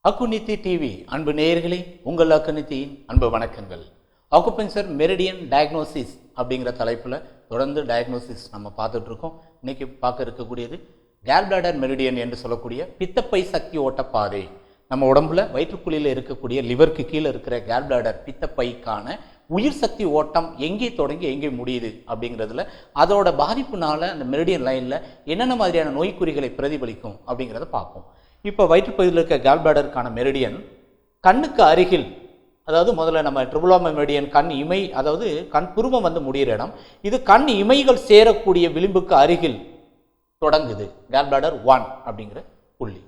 அக்குநித்தி TV அன்பு நேயர்களே, உங்கள் அக்குநித்தியின் அன்பு வணக்கங்கள். அக்குபஞ்சர் மெரிடியன் டயக்னோசிஸ் அப்படிங்கிற தலைப்பில் தொடர்ந்து டயக்னோசிஸ் நம்ம பார்த்துட்டு இருக்கோம். இன்னைக்கு பார்க்க இருக்கக்கூடியது கேல்பிளாடர் மெரிடியன் என்று சொல்லக்கூடிய பித்தப்பை சக்தி ஓட்ட பாதை. நம்ம உடம்புல வயிற்றுக்குழியில் இருக்கக்கூடிய லிவருக்கு கீழே இருக்கிற கேல்பிளாடர் பித்தப்பைக்கான உயிர் சக்தி ஓட்டம் எங்கே தொடங்கி எங்கே முடியுது அப்படிங்கிறதுல அதோட பாதிப்புனால அந்த மெரிடியன் லைனில் என்னென்ன மாதிரியான நோய்க்குறிகளை பிரதிபலிக்கும் அப்படிங்கிறத பார்ப்போம். இப்போ வயிற்றுப்பகுதியில் இருக்க கேல்பிளாடருக்கான மெரிடியன் கண்ணுக்கு அருகில், அதாவது முதல்ல நம்ம ட்ரிபுலோமா மெரிடியன் கண் இமை, அதாவது கண் புருவம் வந்து முடிகிற இடம். இது கண் இமைகள் சேரக்கூடிய விளிம்புக்கு அருகில் தொடங்குது கேல்பிளாடர் 1 அப்படிங்கிற புள்ளி.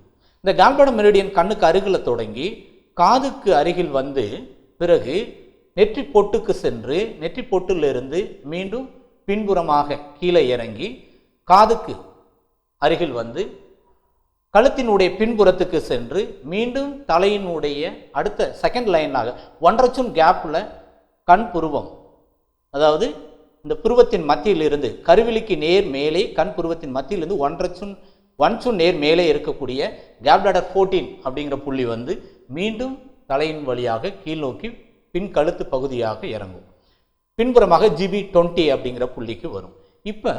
இந்த கேல்பிளாடர் மெரிடியன் கண்ணுக்கு அருகில் தொடங்கி காதுக்கு அருகில் வந்து பிறகு நெற்றி பொட்டுக்கு சென்று நெற்றி பொட்டிலிருந்து மீண்டும் பின்புறமாக கீழே இறங்கி காதுக்கு அருகில் வந்து கழுத்தினுடைய பின்புறத்துக்கு சென்று மீண்டும் தலையினுடைய அடுத்த செகண்ட் லைனாக 1.5 கேப்பில் கண் புருவம், அதாவது இந்த புருவத்தின் மத்தியிலிருந்து கருவிழிக்கு நேர் மேலே கண் புருவத்தின் மத்தியிலிருந்து 1.5 நேர் மேலே இருக்கக்கூடிய கேல்பிளாடர் 14 அப்படிங்கிற புள்ளி வந்து மீண்டும் தலையின் வழியாக கீழ் நோக்கி பின் கழுத்து பகுதியாக இறங்கும். பின்புறமாக GB20 அப்படிங்கிற புள்ளிக்கு வரும். இப்போ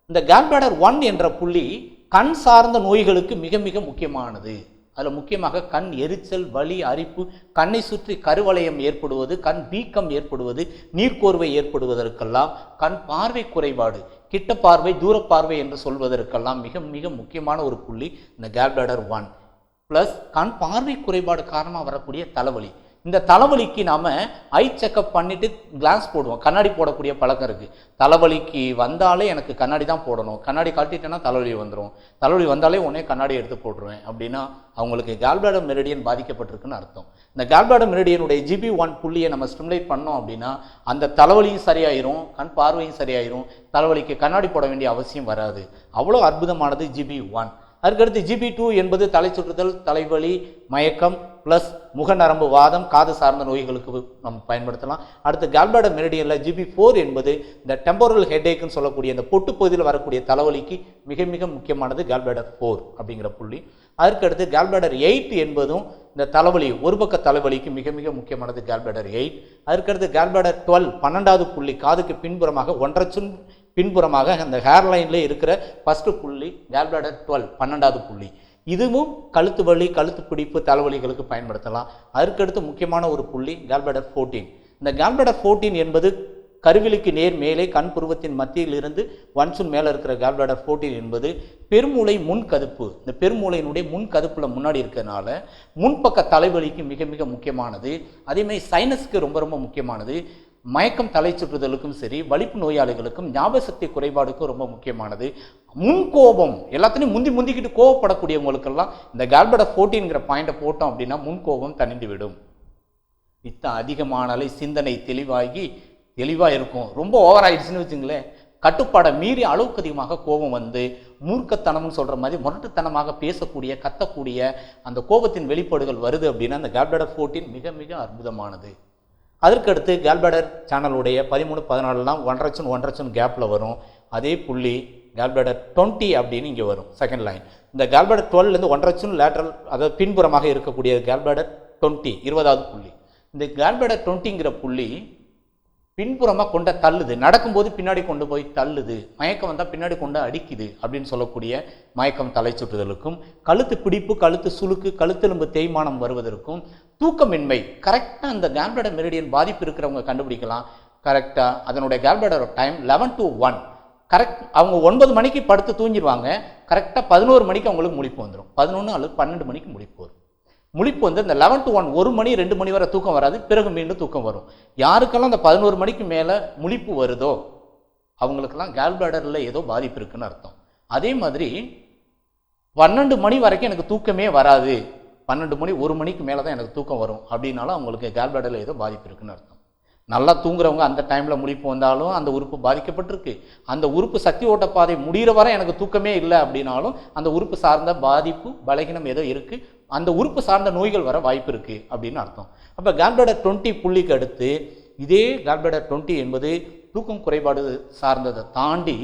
இந்த கேல்பிளாடர் 1 என்ற புள்ளி கண் சார்ந்த நோய்களுக்கு மிக மிக முக்கியமானது. அதில் முக்கியமாக கண் எரிச்சல், வலி, அரிப்பு, கண்ணை சுற்றி கருவளையம் ஏற்படுவது, கண் வீக்கம் ஏற்படுவது, நீர்க்கோர்வை ஏற்படுவதற்கெல்லாம், கண் பார்வை குறைபாடு, கிட்ட பார்வை, தூர பார்வை என்று சொல்வதற்கெல்லாம் மிக மிக முக்கியமான ஒரு புள்ளி இந்த கேல்பிளாடர் 1. ப்ளஸ் கண் பார்வை குறைபாடு காரணமாக வரக்கூடிய தலைவலி. இந்த தலைவலிக்கு நாம் ஐ செக்கப் பண்ணிவிட்டு கிளாஸ் போடுவோம். கண்ணாடி போடக்கூடிய பழக்கம் இருக்குது. தலைவலிக்கு வந்தாலே எனக்கு கண்ணாடி தான் போடணும், கண்ணாடி கழட்டிட்டேன்னா தலைவலி வந்துடும், தலைவலி வந்தாலே உடனே கண்ணாடி எடுத்து போட்டுருவேன் அப்படின்னா அவங்களுக்கு கேல்பிளாடர் மெரிடியன் பாதிக்கப்பட்டிருக்குன்னு அர்த்தம். இந்த கேல்பிளாடர் மெரிடியனுடைய GB1 புள்ளியை நம்ம ஸ்டிமுலேட் பண்ணோம் அப்படின்னா அந்த தலைவலியும் சரியாயிரும், கண் பார்வையும் சரியாயிரும், தலைவலிக்கு கண்ணாடி போட வேண்டிய அவசியம் வராது. அவ்வளோ அற்புதமானது GB1. அதுக்கடுத்து GB2 என்பது தலை சுற்றுதல், தலைவலி, மயக்கம் ப்ளஸ் முகநரம்பு வாதம், காது சார்ந்த நோய்களுக்கு நம்ம பயன்படுத்தலாம். அடுத்து கேல்பிளாடர் மெரிடியனில் GB4 என்பது இந்த டெம்போரல் ஹெட்டேக்குன்னு சொல்லக்கூடிய இந்த பொட்டு பகுதியில் வரக்கூடிய தலைவலிக்கு மிக மிக முக்கியமானது கேல்பிளாடர் 4 அப்படிங்கிற புள்ளி. அதற்கடுத்து கேல்பிளாடர் 8 என்பதும் இந்த தலைவலி, ஒரு பக்க தலைவலிக்கு மிக மிக முக்கியமானது கேல்பிளாடர் 8. அதற்கடுத்து கேல்பிளாடர் 12 12வது புள்ளி காதுக்கு பின்புறமாக 1.5 பின்புறமாக அந்த ஹேர்லைனில் இருக்கிற ஃபஸ்ட்டு புள்ளி கேல்பிளாடர் 12 12வது புள்ளி. இதுவும் கழுத்து வலி, கழுத்து பிடிப்பு, தலைவலிகளுக்கு பயன்படுத்தலாம். அதற்கடுத்து முக்கியமான ஒரு புள்ளி கேல்பிளாடர் 14. இந்த கேல்பிளாடர் 14 என்பது கருவிழிக்கு நேர் மேலே கண் புருவத்தின் மத்தியில் இருந்து 1 மேலே இருக்கிற கேல்பிளாடர் 14 என்பது பெருமூளை முன்கதுப்பு. இந்த பெருமூளையினுடைய முன்கதுப்பில் முன்னாடி இருக்கிறதுனால முன்பக்க தலைவலிக்கு மிக மிக முக்கியமானது. அதேமாதிரி சைனஸ்க்கு ரொம்ப ரொம்ப முக்கியமானது. மயக்கம், தலை சுற்றுதலுக்கும் சரி, வலிப்பு நோயாளிகளுக்கும், ஞாபக சக்தி குறைபாடுக்கும் ரொம்ப முக்கியமானது. முன்கோபம், எல்லாத்தையும் முந்திக்கிட்டு கோவப்படக்கூடியவங்களுக்கெல்லாம் இந்த கேல்பிளாடர் 14ங்கிற பாயிண்டை போட்டோம் அப்படின்னா முன்கோபம் தணிந்து விடும். பித்தம் அதிகமானாலே சிந்தனை தெளிவாக இருக்கும். ரொம்ப ஓவர் ஆயிடுச்சுன்னு வச்சுங்களேன், கட்டுப்பாடை மீறி அளவுக்கு அதிகமாக கோபம் வந்து மூர்க்கத்தனம்னு சொல்கிற மாதிரி முரட்டுத்தனமாக பேசக்கூடிய, கத்தக்கூடிய அந்த கோபத்தின் வெளிப்பாடுகள் வருது அப்படின்னா அந்த கேல்பிளாடர் 14 மிக மிக அற்புதமானது. அதற்கடுத்து கேல்பிளாடர் சேனலுடைய 13 14லாம் 1.5 கேப்பில் வரும். அதே புள்ளி கேல்பிளாடர் 20 அப்படின்னு இங்கே வரும் செகண்ட் லைன். இந்த கேல்பிளாடர் 12லேருந்து 1.5 லேட்ரல், அதாவது பின்புறமாக இருக்கக்கூடிய கேல்பிளாடர் 20 20வது புள்ளி. இந்த கேல்பிளாடர் 20ங்கிற புள்ளி பின்புறமாக கொண்ட தள்ளுது, நடக்கும்போது பின்னாடி கொண்டு போய் தள்ளுது, மயக்கம் வந்தால் பின்னாடி கொண்டு அடிக்குது அப்படின்னு சொல்லக்கூடிய மயக்கம், தலை சுற்றுதலுக்கும், கழுத்து பிடிப்பு, கழுத்து சுளுக்கு, கழுத்தெலும்பு தேய்மானம் வருவதற்கும், தூக்கமின்மை கரெக்டாக அந்த கேல்பிளாடர் மெரிடியன் பாதிப்பு இருக்கிறவங்க கண்டுபிடிக்கலாம். கரெக்டாக அதனுடைய கேல்பிளாடர் டைம் 11 to 1 கரெக்ட். அவங்க 9 மணிக்கு படுத்து தூங்கிடுவாங்க, கரெக்டாக 11 மணிக்கு அவங்களுக்கு முழிப்பு வந்துடும். 11 அல்லது 12 மணிக்கு முழிப்பு வரும். முழிப்பு வந்து இந்த 11 to 1 1 மணி 2 மணி வரை தூக்கம் வராது, பிறகு மீண்டும் தூக்கம் வரும். யாருக்கெல்லாம் அந்த 11 மணிக்கு மேலே முழிப்பு வருதோ அவங்களுக்கெல்லாம் கேல்பிளாடரில் ஏதோ பாதிப்பு இருக்குன்னு அர்த்தம். அதே மாதிரி 12 மணி வரைக்கும் எனக்கு தூக்கமே வராது, 12 மணி 1 மணிக்கு மேலே தான் எனக்கு தூக்கம் வரும் அப்படின்னாலும் அவங்களுக்கு கேல்பிளாடரில் ஏதோ பாதிப்பு இருக்குன்னு அர்த்தம். நல்லா தூங்குறவங்க அந்த டைமில் முழிப்பு வந்தாலும் அந்த உறுப்பு பாதிக்கப்பட்டிருக்கு. அந்த உறுப்பு சக்தி ஓட்ட பாதை முடிகிற வரை எனக்கு தூக்கமே இல்லை அப்படின்னாலும் அந்த உறுப்பு சார்ந்த பாதிப்பு, பலகீனம் ஏதோ இருக்குது, அந்த உறுப்பு சார்ந்த நோய்கள் வர வாய்ப்பு இருக்குது அப்படின்னு அர்த்தம். அப்போ கேல்பிளாடர் 20 புள்ளிக்கு அடுத்து இதே கேல்பிளாடர் 20 என்பது தூக்கம் குறைபாடு சார்ந்ததை தாண்டி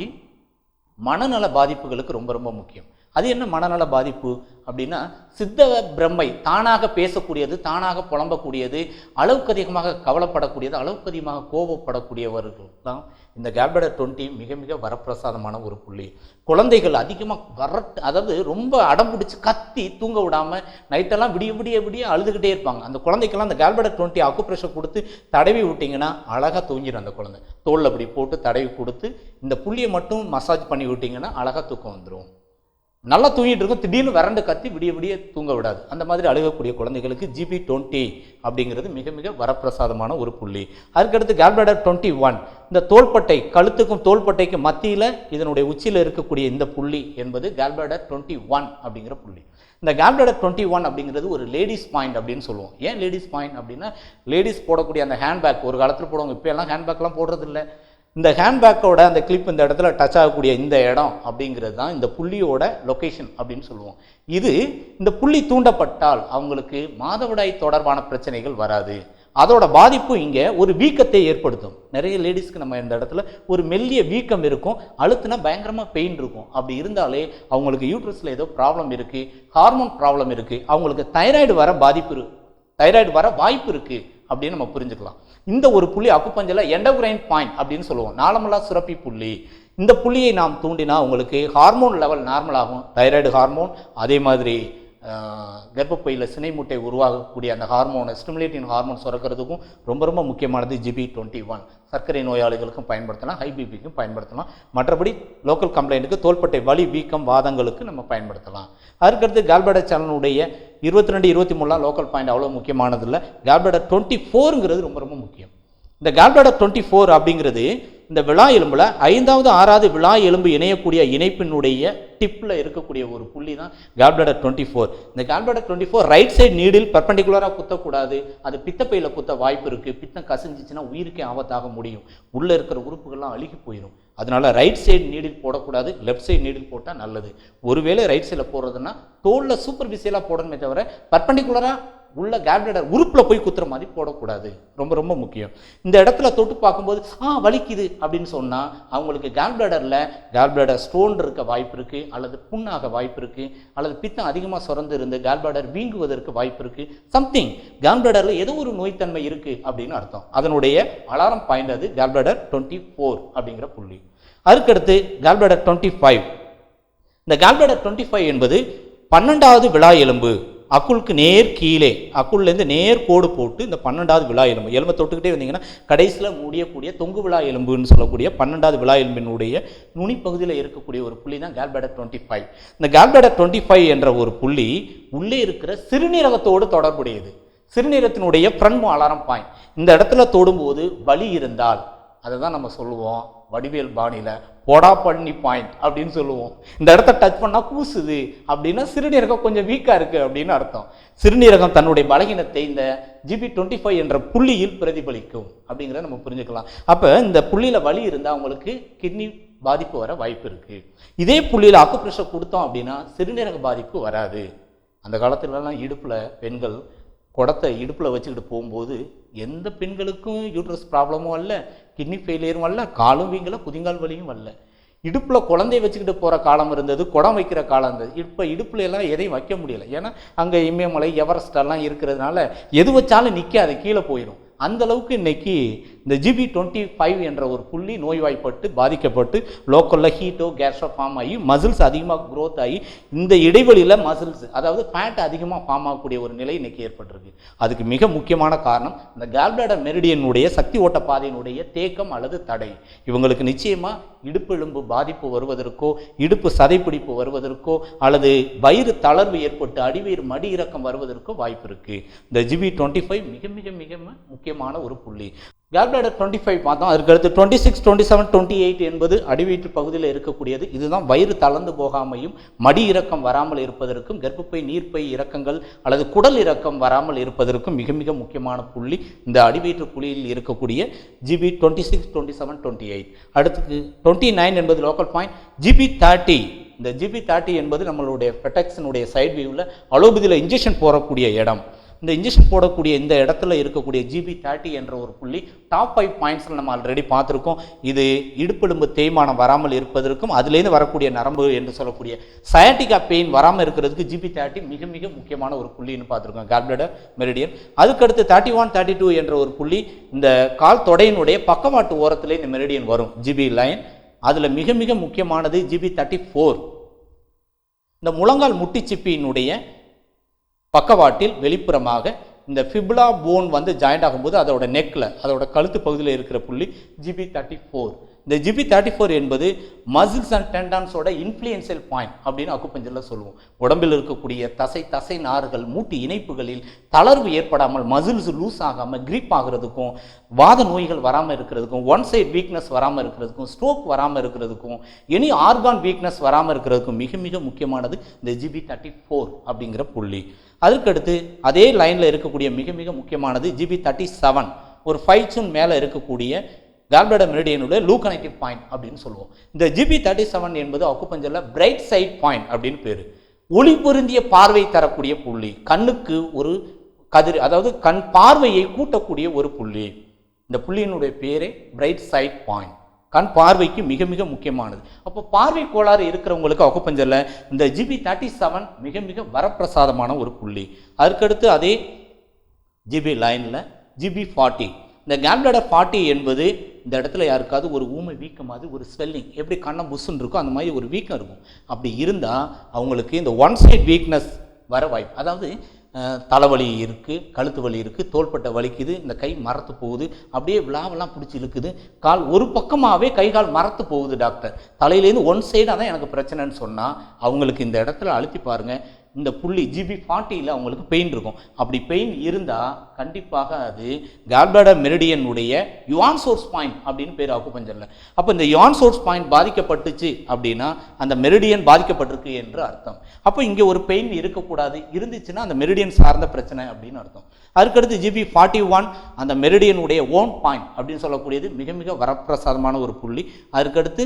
மனநல பாதிப்புகளுக்கு ரொம்ப ரொம்ப முக்கியம். அது என்ன மனநல பாதிப்பு அப்படின்னா, சித்த பிரம்மை தானாக பேசக்கூடியது, தானாக புலம்பக்கூடியது, அளவுக்கு அதிகமாக கவலைப்படக்கூடியது, அளவுக்கு அதிகமாக கோபப்படக்கூடியவர்கள் தான் இந்த கேல்பிளடர் 20 மிக மிக வரப்பிரசாதமான ஒரு புள்ளி. குழந்தைகள் அதிகமாக அதாவது ரொம்ப அடம் பிடிச்சி கத்தி தூங்க விடாமல் நைட்டெல்லாம் விடிய விடிய விடிய அழுதுகிட்டே இருப்பாங்க. அந்த குழந்தைக்கெல்லாம் அந்த கேல்பிளடர் 20 அக்குப்ரெஷர் கொடுத்து தடவி விட்டிங்கன்னா அழகாக தூங்கிடும். அந்த குழந்தை தோளில் அப்படி போட்டு தடவி கொடுத்து இந்த புள்ளியை மட்டும் மசாஜ் பண்ணி விட்டிங்கன்னா அழகாக தூக்கம் வந்துடும். நல்லா தூங்கிட்டு இருக்கும், திடீர்னு வறண்டு கத்தி விடிய விடிய தூங்க விடாது. அந்த மாதிரி அழுகக்கூடிய குழந்தைகளுக்கு GB20 அப்படிங்கிறது மிக மிக வரப்பிரசாதமான ஒரு புள்ளி. அதுக்கடுத்து கேல்பிளடர் 21, இந்த தோள்பட்டை, கழுத்துக்கும் தோள்பட்டைக்கும் மத்தியில் இதனுடைய உச்சியில் இருக்கக்கூடிய இந்த புள்ளி என்பது கேல்பிளடர் 21 அப்படிங்கிற புள்ளி. இந்த கேல்பிளடர் 21 அப்படிங்கிறது ஒரு லேடிஸ் பாயிண்ட் அப்படின்னு சொல்லுவோம். ஏன் லேடிஸ் பாயிண்ட் அப்படின்னா, லேடிஸ் போடக்கூடிய அந்த ஹேண்ட்பேக் ஒரு காலத்தில் போடுவாங்க, இப்போ எல்லாம் ஹேண்ட்பேக்லாம் போடுறது இல்லை. இந்த ஹேண்ட்பேக்கோட அந்த கிளிப் இந்த இடத்துல டச் ஆகக்கூடிய இந்த இடம் அப்படிங்கிறது தான் இந்த புள்ளியோட லொக்கேஷன் அப்படின்னு சொல்லுவோம். இது இந்த புள்ளி தூண்டப்பட்டால் அவங்களுக்கு மாதவிடாய் தொடர்பான பிரச்சனைகள் வராது. அதோட பாதிப்பு இங்கே ஒரு வீக்கத்தை ஏற்படுத்தும். நிறைய லேடிஸ்க்கு நம்ம இந்த இடத்துல ஒரு மெல்லிய வீக்கம் இருக்கும், அழுத்துனா பயங்கரமாக பெயின் இருக்கும். அப்படி இருந்தாலே அவங்களுக்கு யூட்ரஸில் ஏதோ ப்ராப்ளம் இருக்குது, ஹார்மோன் ப்ராப்ளம் இருக்குது, அவங்களுக்கு தைராய்டு வர வாய்ப்பு இருக்குது அப்படின்னு நம்ம புரிஞ்சுக்கலாம். இந்த ஒரு புள்ளி அக்குபஞ்சரில் எண்டோக்ரைன் பாயிண்ட் அப்படின்னு சொல்லுவோம், நாளமில்லா சுரப்பி புள்ளி. இந்த புள்ளியை நாம் தூண்டினா உங்களுக்கு ஹார்மோன் லெவல் நார்மல் ஆகும். தைராய்டு ஹார்மோன், அதே மாதிரி கர்ப்பப்பையில் சினை மூட்டை உருவாகக்கூடிய அந்த ஹார்மோனை, ஸ்டிமுலேட்டிங் ஹார்மோன் சுரக்கிறதுக்கும் ரொம்ப ரொம்ப முக்கியமானது GB21. சர்க்கரை நோயாளிகளுக்கும் பயன்படுத்தலாம், ஹை பிபிக்கும் பயன்படுத்தலாம். மற்றபடி லோக்கல் கம்ப்ளைண்ட்டுக்கு, தோள்பட்டை வலி, வீக்கம், வாதங்களுக்கு நம்ம பயன்படுத்தலாம். அதுக்கடுத்து கேல்பிளடர் சேனலுடைய 22, 23 லோக்கல் பாயிண்ட் அவ்வளோ முக்கியமானதில்லை. கேல்பிளடர் 24ங்கிறது ரொம்ப ரொம்ப முக்கியம். இந்த கேல்பிளடர் 24 அப்படிங்கிறது இந்த விழா எலும்பில் 5வது 6வது விழா எலும்பு இணையக்கூடிய இணைப்பினுடைய டிப்பில் இருக்கக்கூடிய ஒரு புள்ளி தான் கேல்பிளடர் 24. இந்த கேல்பிளடர் 24 ரைட் சைடு நீடில் பெர்பெண்டிகுலராக குத்தக்கூடாது. அது பித்தப்பையில் குத்த வாய்ப்பு இருக்குது. பித்தம் கசிஞ்சிச்சுன்னா உயிருக்கே ஆபத்தாக முடியும். உள்ளே இருக்கிற உறுப்புகள்லாம் அழுகி போயிடும். அதனால் ரைட் சைடு நீடில் போடக்கூடாது, லெஃப்ட் சைடு நீடில் போட்டால் நல்லது. ஒருவேளை ரைட் சைடில் போடுறதுன்னா தோலில் சூப்பர்ஃபிஷியலாக போடணுமே தவிர பெர்பெண்டிகுலராக உள்ள கேல்பிளடர் உறுப்பில் போய் குத்துற மாதிரி போடக்கூடாது. ரொம்ப ரொம்ப முக்கியம். இந்த இடத்துல தொட்டு பார்க்கும்போது வலிக்குது அப்படின்னு சொன்னால் அவங்களுக்கு கேல்பிளடர் ஸ்டோன் இருக்க வாய்ப்பு இருக்குது, அல்லது புண்ணாக வாய்ப்பு இருக்குது, அல்லது பித்தம் அதிகமாக சுரந்து இருந்து கேல்பிளடர் வீங்குவதற்கு வாய்ப்பு இருக்குது. சம்திங் கேல்பிளடரில் ஏதோ ஒரு நோய்த்தன்மை இருக்குது அப்படின்னு அர்த்தம். அதனுடைய அலாரம் பாயிண்ட் அது கேல்பிளடர் 24 அப்படிங்கிற புள்ளி. அதுக்கடுத்து கேல்பிளடர் 25. இந்த கேல்பிளடர் 25 என்பது 12வது விழா எலும்பு. அக்குளுக்கு நேர் கீழே, அக்குள்லேருந்து நேர் கோடு போட்டு இந்த 12வது விழா எலும்பை தொட்டுக்கிட்டே வந்தீங்கன்னா கடைசியில் முடியக்கூடிய தொங்கு விழா எலும்புன்னு சொல்லக்கூடிய 12வது விழா எலும்பினுடைய நுனிப்பகுதியில் இருக்கக்கூடிய ஒரு புள்ளி தான் கேல்பிளடர் 25. இந்த கேல்பிளடர் 25 என்ற ஒரு புள்ளி உள்ளே இருக்கிற சிறுநீரகத்தோடு தொடர்புடையது. சிறுநீரகத்தினுடைய ஃப்ரண்ட் அலாரம் பாயிண்ட். இந்த இடத்துல தொடும்போது வலி இருந்தால் அதை தான் நம்ம சொல்லுவோம் வடிவேல் பாணியில் போடா பண்ணி பாயிண்ட் அப்படின்னு சொல்லுவோம். இந்த இடத்த டச் பண்ணால் கூசுது அப்படின்னா சிறுநீரகம் கொஞ்சம் வீக்காக இருக்குது அப்படின்னு அர்த்தம். சிறுநீரகம் தன்னுடைய பலகீனத்தை இந்த GB25 என்ற புள்ளியில் பிரதிபலிக்கும் அப்படிங்கிறத நம்ம புரிஞ்சுக்கலாம். அப்போ இந்த புள்ளியில் வலி இருந்தால் அவங்களுக்கு கிட்னி பாதிப்பு வர வாய்ப்பு இருக்குது. இதே புள்ளியில் அக்குப்ரெஷர் கொடுத்தோம் அப்படின்னா சிறுநீரக பாதிப்பு வராது. அந்த காலத்துலலாம் இடுப்பில் பெண்கள் குடத்தை இடுப்பில் வச்சுக்கிட்டு போகும்போது எந்த பெண்களுக்கும் யூட்ரஸ் ப்ராப்ளமும் வரல, கிட்னி ஃபெயிலியரும் வரல, காலும் வீங்கல, குதிங்கால் வலியும் வரல. இடுப்பில் குழந்தைய வச்சுக்கிட்டு போகிற காலம் இருந்தது, குடம் வைக்கிற காலம் இருந்தது. இப்போ இடுப்பில் எல்லாம் எதையும் வைக்க முடியலை. ஏன்னா அங்கே இமயமலை, எவரெஸ்டெல்லாம் இருக்கிறதுனால எது வச்சாலும் நிற்காது, கீழே போயிடும். அந்த அளவுக்கு இன்னைக்கு இந்த GB25 என்ற ஒரு புள்ளி நோய்வாய்ப்பட்டு பாதிக்கப்பட்டு லோக்கலில் ஹீட்டோ கேஸோ ஃபார்ம் ஆகி மசில்ஸ் அதிகமாக க்ரோத் ஆகி இந்த இடைவெளியில் மசில்ஸ் அதாவது ஃபேட் அதிகமாக ஃபார்ம் ஆகக்கூடிய ஒரு நிலை இன்னைக்கு ஏற்பட்டிருக்கு. அதுக்கு மிக முக்கியமான காரணம் இந்த கேல்பிளடர் மெரிடியனுடைய சக்தி ஓட்ட பாதையினுடைய தேக்கம் அல்லது தடை. இவங்களுக்கு நிச்சயமாக இடுப்பு எலும்பு பாதிப்பு வருவதற்கோ, இடுப்பு சதைப்பிடிப்பு வருவதற்கோ, அல்லது வயிறு தளர்வு ஏற்பட்டு அடிவயிறு மடி இறக்கம் வருவதற்கோ வாய்ப்பு இருக்குது. இந்த GB25 மிக மிக மிக முக்கியமான ஒரு புள்ளி. கேல்பிளடர் 25 பார்த்தோம். அதுக்கடுத்து 26, 27, 28 என்பது அடிவயிற்று பகுதியில் இருக்கக்கூடியது. இதுதான் வயிறு தளர்ந்து போகாமையும் மடி இறக்கம் வராமல் இருப்பதற்கும், கர்ப்பப்பை நீர்ப்பை இறக்கங்கள் அல்லது குடல் இறக்கம் வராமல் இருப்பதற்கும் மிக மிக முக்கியமான புள்ளி இந்த அடிவயிற்று புள்ளியில் இருக்கக்கூடிய GB26, 27, 28. அடுத்து 29 என்பது லோக்கல் பாயிண்ட். GB30. இந்த GB30 என்பது நம்மளுடைய பெட்டக்ஸினுடைய சைட் வியூவில் அலோபதியில் இன்ஜெக்ஷன் போடக்கூடிய இடம். இந்த இன்ஜெக்ஷன் போடக்கூடிய இந்த இடத்துல இருக்கக்கூடிய GB30 என்ற ஒரு புள்ளி டாப் 5 பாயிண்ட்ஸில் நம்ம ஆல்ரெடி பார்த்துருக்கோம். இது இடுப்பெலும்பு தேய்மானம் வராமல் இருப்பதற்கும் அதுலேருந்து வரக்கூடிய நரம்பு என்று சொல்லக்கூடிய சயாட்டிகா பெயின் வராமல் இருக்கிறதுக்கு GB30 மிக மிக முக்கியமான ஒரு புள்ளின்னு பார்த்துருக்கோம் கால்பிளடர் மெரிடியன். அதுக்கடுத்து 31 32 என்ற ஒரு புள்ளி இந்த கால் தொடையினுடைய பக்கவாட்டு ஓரத்திலே இந்த மெரிடியன் வரும் GB லைன். அதில் மிக மிக முக்கியமானது GB34. இந்த முழங்கால் முட்டிச்சிப்பியினுடைய பக்கவாட்டில் வெளிப்புறமாக இந்த ஃபிபுலா போன் வந்து ஜாயிண்ட் ஆகும்போது அதோட நெக்கில் அதோட கழுத்து பகுதியில் இருக்கிற புள்ளி GB34. இந்த GB34 என்பது மசில்ஸ் அண்ட் டெண்டான்ஸோட இன்ஃப்ளூயன்சியல் பாயிண்ட் அப்படின்னு அக்குபஞ்சரில் சொல்லுவோம். உடம்பில் இருக்கக்கூடிய தசை நார்கள் மூட்டு இணைப்புகளில் தளர்வு ஏற்படாமல் மசில்ஸ் லூஸ் ஆகாமல் கிரிப் ஆகிறதுக்கும் வாத நோய்கள் வராமல் இருக்கிறதுக்கும் ஒன் சைட் வீக்னஸ் வராமல் இருக்கிறதுக்கும் ஸ்ட்ரோக் வராமல் இருக்கிறதுக்கும் எனி ஆர்கான் வீக்னஸ் வராமல் இருக்கிறதுக்கும் மிக மிக முக்கியமானது இந்த GB34 அப்படிங்கிற புள்ளி. அதுக்கடுத்து அதே லைனில் இருக்கக்கூடிய மிக மிக முக்கியமானது GB37. ஒரு 5 சுன் மேலே இருக்கக்கூடிய கால்பிளடர் மெரிடியனுடைய லூ கனெக்டிவ் பாயிண்ட் அப்படின்னு சொல்லுவோம். இந்த GB37 என்பது அக்குபஞ்சரில் பிரைட் சைட் பாயிண்ட் அப்படின்னு பேர். ஒளி பொருந்திய பார்வை தரக்கூடிய புள்ளி, கண்ணுக்கு ஒரு கதிர் அதாவது கண் பார்வையை கூட்டக்கூடிய ஒரு புள்ளி. இந்த புள்ளியினுடைய பேரே பிரைட் சைட் பாயிண்ட். கண் பார்வைக்கு மிக மிக முக்கியமானது. அப்போ பார்வை கோளாறு இருக்கிறவங்களுக்கு அக்குபஞ்சரில் இந்த GB37 மிக மிக வரப்பிரசாதமான ஒரு புள்ளி. அதுக்கடுத்து அதே GB லைனில் GB40. இந்த கால்பிளடர் 40 என்பது இந்த இடத்துல யாருக்காவது ஒரு ஊமை வீக்கமாவது ஒரு ஸ்வெல்லிங் எப்படி கண்ணம் புஷ்ஷுன்னு இருக்கும் அந்த மாதிரி ஒரு வீக்கம் இருக்கும். அப்படி இருந்தால் அவங்களுக்கு இந்த ஒன் சைட் வீக்னஸ் வர வாய்ப்பு, அதாவது தலைவலி இருக்குது, கழுத்து வலி இருக்குது, தோள்பட்டை வலிக்குது, இந்த கை மரத்து போகுது, அப்படியே விழாவெல்லாம் பிடிச்சி இழுக்குது, கால் ஒரு பக்கமாகவே கை கால் மரத்து போகுது டாக்டர், தலையிலேருந்து ஒன் சைடாக தான் எனக்கு பிரச்சனைன்னு சொன்னால் அவங்களுக்கு இந்த இடத்துல அழுத்தி பாருங்கள். இந்த புள்ளி GB40 அவங்களுக்கு பெயின் இருக்கும். அப்படி பெயின் இருந்தால் கண்டிப்பாக அது கால்பிளடர் மெரிடியனுடைய யுவான் சோர்ஸ் பாயிண்ட் அப்படின்னு பேர் அக்குபஞ்சரில். அப்போ இந்த யுவான் சோர்ஸ் பாயிண்ட் பாதிக்கப்பட்டுச்சு அப்படின்னா அந்த மெரிடியன் பாதிக்கப்பட்டிருக்கு என்று அர்த்தம். அப்போ இங்கே ஒரு பெயின் இருக்கக்கூடாது, இருந்துச்சுன்னா அந்த மெரிடியன் சார்ந்த பிரச்சனை அப்படின்னு அர்த்தம். அதுக்கடுத்து GB41 அந்த மெரிடியனுடைய ஓன் பாயிண்ட் அப்படின்னு சொல்லக்கூடியது மிக மிக வரப்பிரசாதமான ஒரு புள்ளி. அதுக்கடுத்து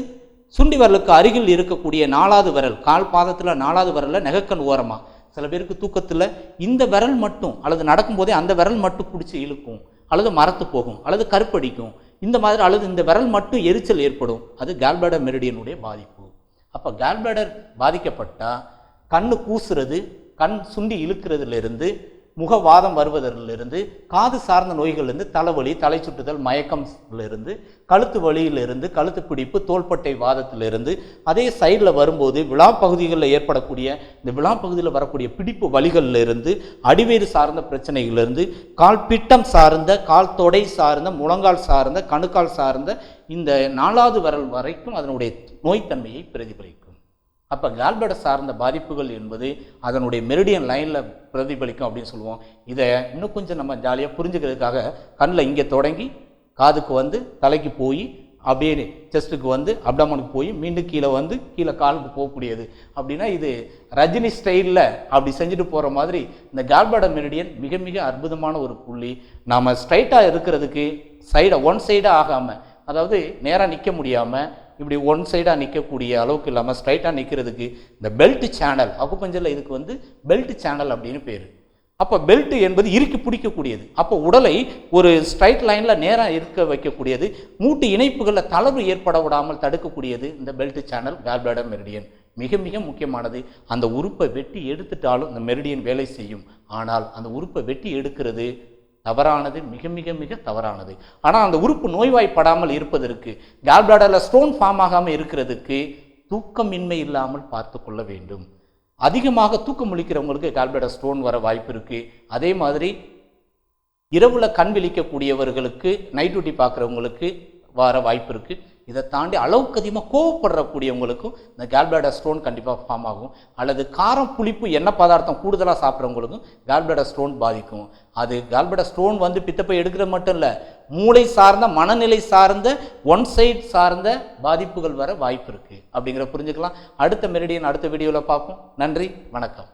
சுண்டி விரலுக்கு அருகில் இருக்கக்கூடிய 4வது விரல், கால் பாதத்தில் 4வது விரலில் நெகக்கண் ஓரமாக சில பேருக்கு தூக்கத்தில் இந்த விரல் மட்டும் அல்லது நடக்கும்போதே அந்த விரல் மட்டும் பிடிச்சி இழுக்கும், அல்லது மரத்து போகும், அல்லது கருப்படிக்கும், இந்த மாதிரி அல்லது இந்த விரல் மட்டும் எரிச்சல் ஏற்படும். அது கால்பிளடர் மெரிடியனுடைய பாதிப்பு. அப்போ கால்பிளடர் பாதிக்கப்பட்டால் கண்ணு கூசுறது, கண் சுண்டி இழுக்கிறதுலேருந்து முகவாதம் வருவதிலிருந்து காது சார்ந்த நோய்களிலிருந்து தலைவலி, தலை சுற்றுதல், மயக்கம்லிருந்து கழுத்து வலியிலிருந்து கழுத்து பிடிப்பு, தோள்பட்டை வாதத்திலிருந்து அதே சைடில் வரும்போது விழா பகுதிகளில் ஏற்படக்கூடிய இந்த விழா பகுதியில் வரக்கூடிய பிடிப்பு வலிகளிலிருந்து அடிவேறு சார்ந்த பிரச்சனைகளிலிருந்து கால் பிட்டம் சார்ந்த, கால் தொடை சார்ந்த, முழங்கால் சார்ந்த, கணுக்கால் சார்ந்த இந்த 4வது விரல் வரைக்கும் அதனுடைய நோய்த்தன்மையை பிரதிபலிக்கும். அப்போ கால்பிளடர் சார்ந்த பாதிப்புகள் என்பது அதனுடைய மெரிடியன் லைனில் பிரதிபலிக்கும் அப்படின்னு சொல்லுவோம். இதை இன்னும் கொஞ்சம் நம்ம ஜாலியாக புரிஞ்சுக்கிறதுக்காக கண்ணில் இங்கே தொடங்கி காதுக்கு வந்து தலைக்கு போய் அப்படியே செஸ்ட்டுக்கு வந்து அப்டாமனுக்கு போய் மீண்டும் கீழே வந்து கீழே காலுக்கு போகக்கூடியது. அப்படின்னா இது ரஜினி ஸ்டைலில் அப்படி செஞ்சுட்டு போகிற மாதிரி இந்த கால்பிளடர் மெரிடியன் மிக மிக அற்புதமான ஒரு புள்ளி. நாம் ஸ்ட்ரைட்டாக இருக்கிறதுக்கு ஒன் சைடாக ஆகாமல், அதாவது நேராக நிற்க முடியாமல் இப்படி ஒன் சைடாக நிற்கக்கூடிய அளவுக்கு இல்லாமல் ஸ்ட்ரைட்டாக நிற்கிறதுக்கு இந்த பெல்ட் சேனல் அக்குபஞ்சரில் இதுக்கு வந்து பெல்ட் சேனல் அப்படின்னு பேர். அப்போ பெல்ட் என்பது இறுக்கி பிடிக்கக்கூடியது. அப்போ உடலை ஒரு ஸ்ட்ரைட் லைனில் நேராக இருக்க வைக்கக்கூடியது, மூட்டு இணைப்புகளில் தளர்வு ஏற்பட விடாமல் தடுக்கக்கூடியது இந்த பெல்ட் சேனல் கால்பிளடர் மெரிடியன். மிக மிக முக்கியமானது. அந்த உறுப்பை வெட்டி எடுத்துட்டாலும் இந்த மெரிடியன் வேலை செய்யும். ஆனால் அந்த உறுப்பை வெட்டி எடுக்கிறது தவறானது, மிக மிக மிக தவறானது. ஆனால் அந்த உறுப்பு நோய்வாய்ப்படாமல் இருப்பதற்கு, கால்பிளடரில் ஸ்டோன் ஃபார்ம் ஆகாமல் இருக்கிறதுக்கு தூக்கமின்மை இல்லாமல் பார்த்து கொள்ள வேண்டும். அதிகமாக தூக்கம் முழிக்கிறவங்களுக்கு கால்பிளடர் ஸ்டோன் வர வாய்ப்பு இருக்குது. அதே மாதிரி இரவுல கண் விழிக்கக்கூடியவர்களுக்கு, நைட் டியூட்டி பார்க்குறவங்களுக்கு வர வாய்ப்பு இருக்குது. இதை தாண்டி அளவுக்கு அதிகமாக கோவப்படக்கூடியவங்களுக்கும் இந்த கால்பிளடர் ஸ்டோன் கண்டிப்பாக ஃபார்ம் ஆகும். அல்லது காரம், புளிப்பு, எண்ணெய் பதார்த்தம் கூடுதலாக சாப்பிட்றவங்களுக்கும் கால்பிளடர் ஸ்டோன் பாதிக்கும். அது கால்பிளடர் ஸ்டோன் வந்து பித்தப்பை எடுக்கிறது மட்டும் இல்லை, மூளை சார்ந்த, மனநிலை சார்ந்த, ஒன் சைட் சார்ந்த பாதிப்புகள் வர வாய்ப்பு இருக்குது. அப்படிங்கிற புரிஞ்சுக்கலாம். அடுத்த மெரிடியன் அடுத்த வீடியோவில் பார்ப்போம். நன்றி, வணக்கம்.